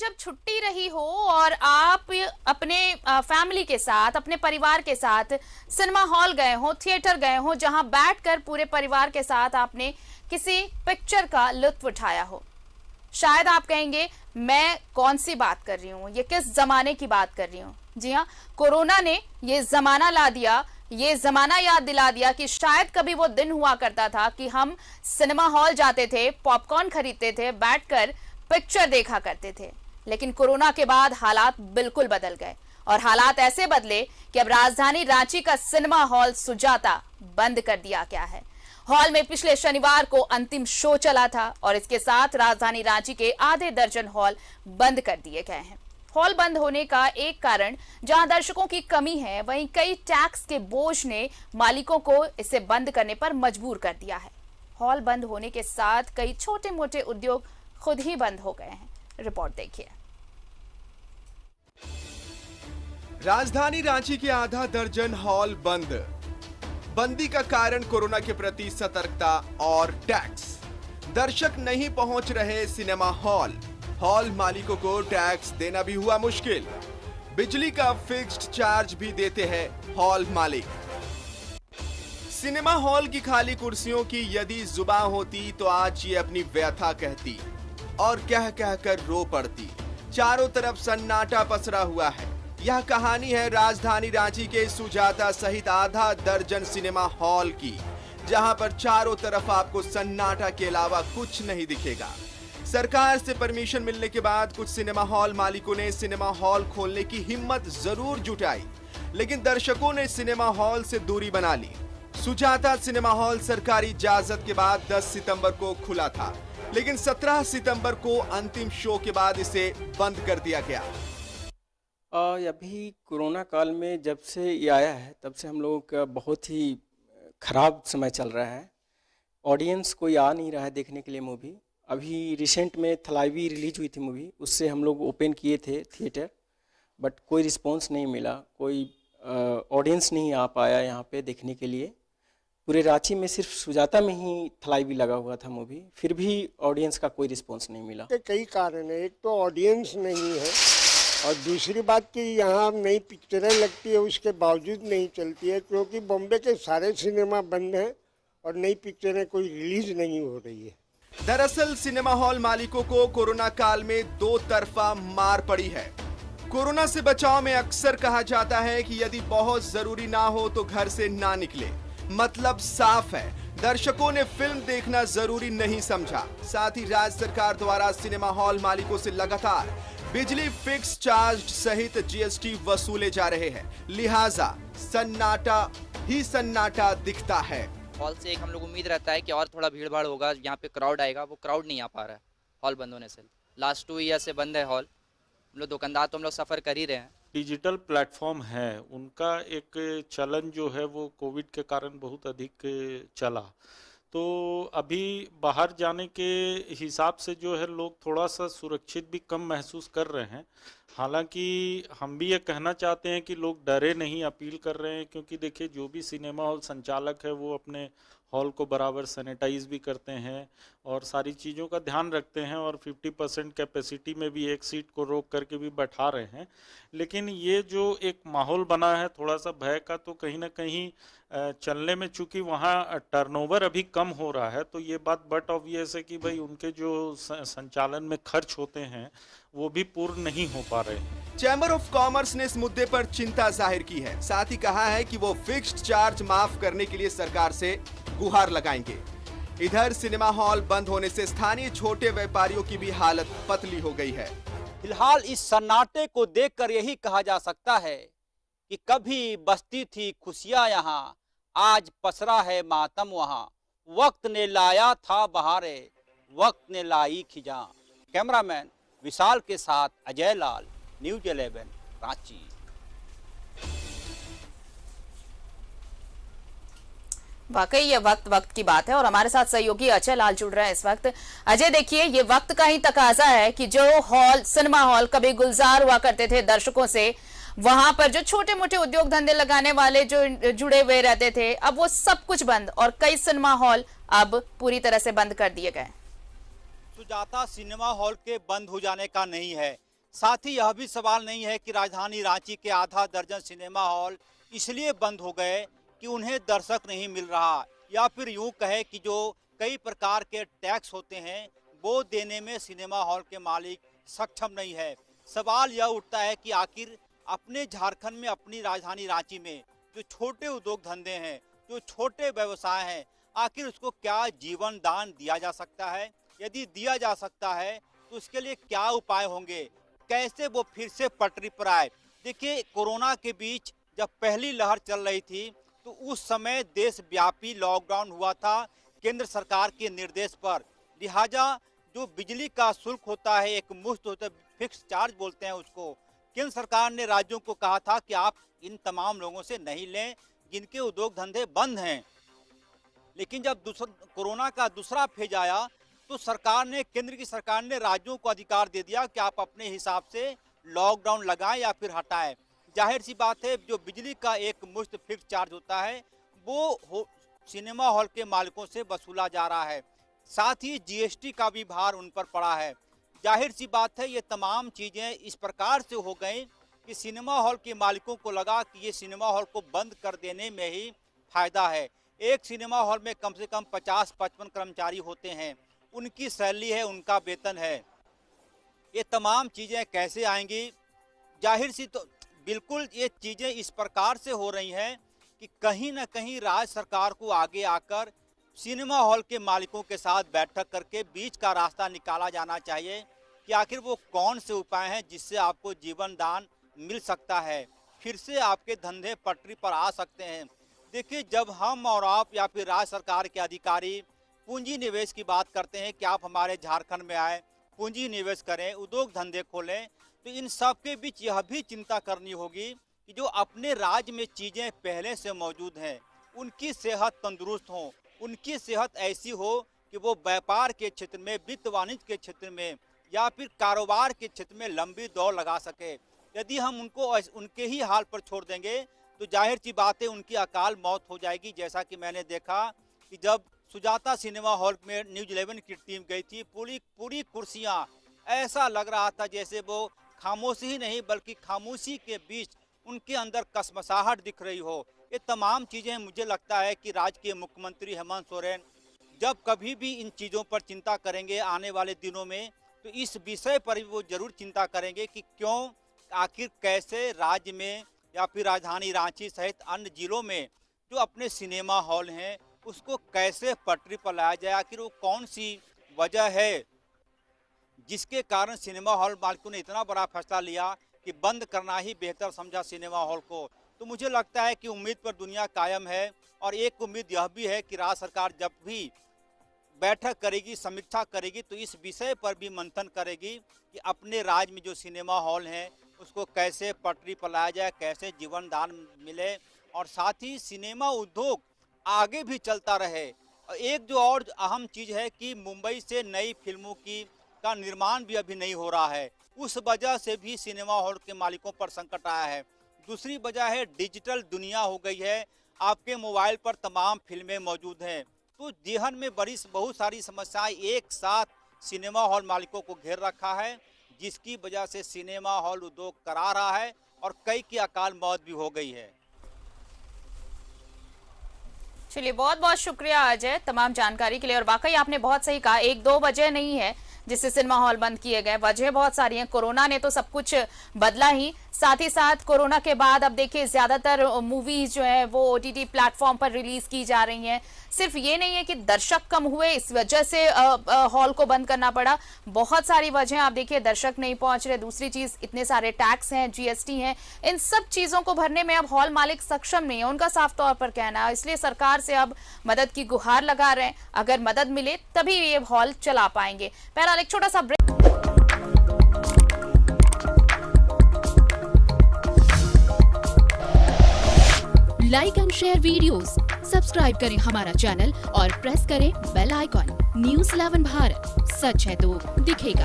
जब छुट्टी रही हो और आप अपने फैमिली के साथ, अपने परिवार के साथ सिनेमा हॉल गए हो, थिएटर गए हो, जहां बैठकर पूरे परिवार के साथ आपने किसी पिक्चर का लुत्फ उठाया हो, शायद आप कहेंगे मैं कौन सी बात कर रही हूँ, ये किस जमाने की बात कर रही हूँ। जी हाँ, कोरोना ने ये जमाना ला दिया, ये जमाना याद दिला दिया कि शायद कभी वो दिन हुआ करता था कि हम सिनेमा हॉल जाते थे, पॉपकॉर्न खरीदते थे, बैठकर पिक्चर देखा करते थे। लेकिन कोरोना के बाद हालात बिल्कुल बदल गए और हालात ऐसे बदले कि अब राजधानी रांची का सिनेमा हॉल सुजाता बंद कर दिया गया है। हॉल में पिछले शनिवार को अंतिम शो चला था और इसके साथ राजधानी रांची के आधे दर्जन हॉल बंद कर दिए गए हैं। हॉल बंद होने का एक कारण जहां दर्शकों की कमी है, वहीं कई टैक्स के बोझ ने मालिकों को इसे बंद करने पर मजबूर कर दिया है। हॉल बंद होने के साथ कई छोटे मोटे उद्योग खुद ही बंद हो गए हैं। रिपोर्ट देखिए। राजधानी रांची के आधा दर्जन हॉल बंद। बंदी का कारण कोरोना के प्रति सतर्कता और टैक्स। दर्शक नहीं पहुंच रहे सिनेमा हॉल। हॉल मालिकों को टैक्स देना भी हुआ मुश्किल। बिजली का फिक्स्ड चार्ज भी देते हैं हॉल मालिक। सिनेमा हॉल की खाली कुर्सियों की यदि जुबान होती तो आज ये अपनी व्यथा कहती और कह कह कर रो पड़ती। चारों तरफ सन्नाटा पसरा हुआ है। यह कहानी है राजधानी रांची के सुजाता सहित आधा दर्जन सिनेमा हॉल की, जहां पर चारों तरफ आपको सन्नाटा के अलावा कुछ नहीं दिखेगा। सरकार से परमिशन मिलने के बाद कुछ सिनेमा हॉल मालिकों ने सिनेमा हॉल खोलने की हिम्मत जरूर जुटाई, लेकिन दर्शकों ने सिनेमा हॉल से दूरी बना ली। सुजाता सिनेमा हॉल सरकारी इजाजत के बाद 10 सितंबर को खुला था, लेकिन 17 सितंबर को अंतिम शो के बाद इसे बंद कर दिया गया। अभी कोरोना काल में जब से ये आया है तब से हम लोगों का बहुत ही ख़राब समय चल रहा है। ऑडियंस कोई आ नहीं रहा है देखने के लिए मूवी। अभी रिसेंट में थलाइवी रिलीज हुई थी मूवी, उससे हम लोग ओपन किए थे थिएटर, बट कोई रिस्पांस नहीं मिला, कोई ऑडियंस नहीं आ पाया यहाँ पे देखने के लिए। पूरे रांची में सिर्फ सुजाता में ही थलाइवी लगा हुआ था मूवी, फिर भी ऑडियंस का कोई रिस्पांस नहीं मिला। कई कारण है, एक तो ऑडियंस नहीं है और दूसरी बात कि यहाँ नई पिक्चरें लगती है उसके बावजूद नहीं चलती है, क्योंकि बॉम्बे के सारे सिनेमा बंद हैं और नई पिक्चरें कोई रिलीज नहीं हो रही है। दरअसल सिनेमा हॉल मालिकों को कोरोना काल में दो तरफा मार पड़ी है। कोरोना से बचाव में अक्सर कहा जाता है कि यदि बहुत जरूरी ना हो तो घर से ना निकले। मतलब साफ है, दर्शकों ने फिल्म देखना जरूरी नहीं समझा। साथ ही राज्य सरकार द्वारा सिनेमा हॉल मालिकों से लगातार बिजली फिक्स चार्ज सहित जीएसटी वसूले जा रहे हैं, लिहाजा सन्नाटा ही सन्नाटा दिखता है। हॉल से एक हम लोग उम्मीद रहता है कि और थोड़ा भीड़ भाड़ होगा, यहाँ पे क्राउड आएगा, वो क्राउड नहीं आ पा रहा है हॉल बंद होने से। लास्ट 2 ईयर से बंद है हॉल। हम लोग दुकानदार तो हम लोग सफ़र कर ही रहे हैं। डिजिटल प्लेटफॉर्म है, उनका एक चलन जो है वो कोविड के कारण बहुत अधिक चला, तो अभी बाहर जाने के हिसाब से जो है लोग थोड़ा सा सुरक्षित भी कम महसूस कर रहे हैं। हालांकि हम भी ये कहना चाहते हैं कि लोग डरे नहीं, अपील कर रहे हैं, क्योंकि देखिए जो भी सिनेमा हॉल संचालक है वो अपने हॉल को बराबर सैनिटाइज भी करते हैं और सारी चीज़ों का ध्यान रखते हैं और 50% कैपेसिटी में भी एक सीट को रोक करके भी बैठा रहे हैं। लेकिन ये जो एक माहौल बना है थोड़ा सा भय का, तो कहीं ना कहीं चलने में, चूँकि वहाँ टर्नओवर अभी कम हो रहा है, तो ये बात बट ऑब्वियस है कि भाई उनके जो संचालन में खर्च होते हैं वो भी पूर्ण नहीं हो पा रहे हैं। चैम्बर ऑफ कॉमर्स ने इस मुद्दे पर चिंता जाहिर की है। साथ ही कहा है कि वो फिक्स्ड चार्ज माफ करने के लिए सरकार से गुहार लगाएंगे। इधर सिनेमा हॉल बंद होने से स्थानीय छोटे व्यापारियों की भी हालत पतली हो गई है। फिलहाल इस सन्नाटे को देखकर यही कहा जा सकता है कि कभी बसती थी खुशियां यहाँ, आज पसरा है मातम वहाँ। वक्त ने लाया था बहारे, वक्त ने लाई खिजां। कैमरामैन विशाल के साथ अजय लाल, न्यूज़ 11 रांची। वाकई ये वक्त की बात है और हमारे साथ सहयोगी अजय लाल जुड़ रहे हैं इस वक्त। अजय, देखिए ये वक्त का ही तकाजा है कि जो हॉल, सिनेमा हॉल कभी गुलजार हुआ करते थे दर्शकों से, वहां पर जो छोटे मोटे उद्योग धंधे लगाने वाले जो जुड़े हुए रहते थे, अब वो सब कुछ बंद और कई सिनेमा हॉल अब पूरी तरह से बंद कर दिए गए। सुजाता सिनेमा हॉल के बंद हो जाने का नहीं है, साथ ही यह भी सवाल नहीं है कि राजधानी रांची के आधा दर्जन सिनेमा हॉल इसलिए बंद हो गए कि उन्हें दर्शक नहीं मिल रहा, या फिर यूं कहे कि जो कई प्रकार के टैक्स होते हैं वो देने में सिनेमा हॉल के मालिक सक्षम नहीं है। सवाल यह उठता है कि आखिर अपने झारखंड में, अपनी राजधानी रांची में जो छोटे उद्योग धंधे हैं, जो छोटे व्यवसाय हैं, आखिर उसको क्या जीवन दान दिया जा सकता है? यदि दिया जा सकता है तो उसके लिए क्या उपाय होंगे, कैसे वो फिर से पटरी पर आए? देखिए, कोरोना के बीच जब पहली लहर चल रही थी तो उस समय देशव्यापी लॉकडाउन हुआ था केंद्र सरकार के निर्देश पर। लिहाजा जो बिजली का शुल्क होता है, एक मुफ्त होता है, फिक्स चार्ज बोलते हैं उसको, केंद्र सरकार ने राज्यों को कहा था कि आप इन तमाम लोगों से नहीं लें जिनके उद्योग धंधे बंद हैं। लेकिन जब कोरोना का दूसरा फेज आया तो केंद्र की सरकार ने राज्यों को अधिकार दे दिया कि आप अपने हिसाब से लॉकडाउन लगाएं या फिर हटाएं। जाहिर सी बात है, जो बिजली का एक मुफ्त फिक्स चार्ज होता है वो सिनेमा हॉल के मालिकों से वसूला जा रहा है। साथ ही जीएसटी का भी भार उन पर पड़ा है। जाहिर सी बात है, ये तमाम चीज़ें इस प्रकार से हो गई कि सिनेमा हॉल के मालिकों को लगा कि ये सिनेमा हॉल को बंद कर देने में ही फायदा है। एक सिनेमा हॉल में कम से कम 50-55 कर्मचारी होते हैं, उनकी सैलरी है, उनका वेतन है। ये तमाम चीज़ें कैसे आएंगी? जाहिर सी तो बिल्कुल ये चीज़ें इस प्रकार से हो रही हैं कि कहीं ना कहीं राज्य सरकार को आगे आकर सिनेमा हॉल के मालिकों के साथ बैठक करके बीच का रास्ता निकाला जाना चाहिए कि आखिर वो कौन से उपाय हैं जिससे आपको जीवन दान मिल सकता है, फिर से आपके धंधे पटरी पर आ सकते हैं। देखिए, जब हम और आप या फिर राज्य सरकार के अधिकारी पूंजी निवेश की बात करते हैं कि आप हमारे झारखंड में आए, पूंजी निवेश करें, उद्योग धंधे खोलें, तो इन सब के बीच यह भी चिंता करनी होगी कि जो अपने राज्य में चीज़ें पहले से मौजूद हैं उनकी सेहत तंदुरुस्त हो, उनकी सेहत ऐसी हो कि वो व्यापार के क्षेत्र में, वित्त वाणिज्य के क्षेत्र में या फिर कारोबार के क्षेत्र में लंबी दौड़ लगा सके। यदि हम उनको उनके ही हाल पर छोड़ देंगे तो जाहिर सी बात है उनकी अकाल मौत हो जाएगी। जैसा कि मैंने देखा कि जब सुजाता सिनेमा हॉल में न्यूज़ 11 की टीम गई थी, पूरी कुर्सियां, ऐसा लग रहा था जैसे वो खामोशी ही नहीं बल्कि खामोशी के बीच उनके अंदर कसमसाहट दिख रही हो। ये तमाम चीज़ें मुझे लगता है कि राज्य के मुख्यमंत्री हेमंत सोरेन जब कभी भी इन चीज़ों पर चिंता करेंगे आने वाले दिनों में, तो इस विषय पर भी वो जरूर चिंता करेंगे कि क्यों, आखिर कैसे राज्य में या फिर राजधानी रांची सहित अन्य जिलों में जो अपने सिनेमा हॉल हैं उसको कैसे पटरी पर लाया जाए। आखिर वो कौन सी वजह है जिसके कारण सिनेमा हॉल मालिकों ने इतना बड़ा फैसला लिया कि बंद करना ही बेहतर समझा सिनेमा हॉल को। तो मुझे लगता है कि उम्मीद पर दुनिया कायम है, और एक उम्मीद यह भी है कि राज्य सरकार जब भी बैठक करेगी, समीक्षा करेगी, तो इस विषय पर भी मंथन करेगी कि अपने राज्य में जो सिनेमा हॉल हैं उसको कैसे पटरी पर लाया जाए, कैसे जीवन दान मिले, और साथ ही सिनेमा उद्योग आगे भी चलता रहे। और एक जो और अहम चीज़ है कि मुंबई से नई फिल्मों का निर्माण भी अभी नहीं हो रहा है, उस वजह से भी सिनेमा हॉल के मालिकों पर संकट आया है। दूसरी वजह है डिजिटल दुनिया हो गई है, आपके मोबाइल पर तमाम फिल्में मौजूद हैं, तो जीवन में बहुत सारी समस्याएं एक साथ सिनेमा हॉल मालिकों को घेर रखा है, जिसकी वजह से सिनेमा हॉल उद्योग करा रहा है और कई की अकाल मौत भी हो गई है। चलिए, बहुत बहुत शुक्रिया अजय तमाम जानकारी के लिए। और वाकई आपने बहुत सही कहा, 1-2 वजह नहीं है जिससे सिनेमा हॉल बंद किए गए, वजह बहुत सारी हैं। कोरोना ने तो सब कुछ बदला ही, साथ ही साथ कोरोना के बाद अब देखिए ज्यादातर मूवीज जो है वो ओटीटी प्लेटफॉर्म पर रिलीज की जा रही हैं। सिर्फ ये नहीं है कि दर्शक कम हुए इस वजह से हॉल को बंद करना पड़ा, बहुत सारी वजह आप देखिए, दर्शक नहीं पहुंच रहे, दूसरी चीज इतने सारे टैक्स हैं, जीएसटी हैं, इन सब चीजों को भरने में अब हॉल मालिक सक्षम नहीं है, उनका साफ तौर पर कहना है। इसलिए सरकार से अब मदद की गुहार लगा रहे हैं, अगर मदद मिले तभी ये हॉल चला पाएंगे। पहला एक छोटा सा break. Like and share videos, subscribe करें हमारा चैनल और प्रेस करें बेल आइकॉन। न्यूज़ 11 भारत, सच है तो दिखेगा।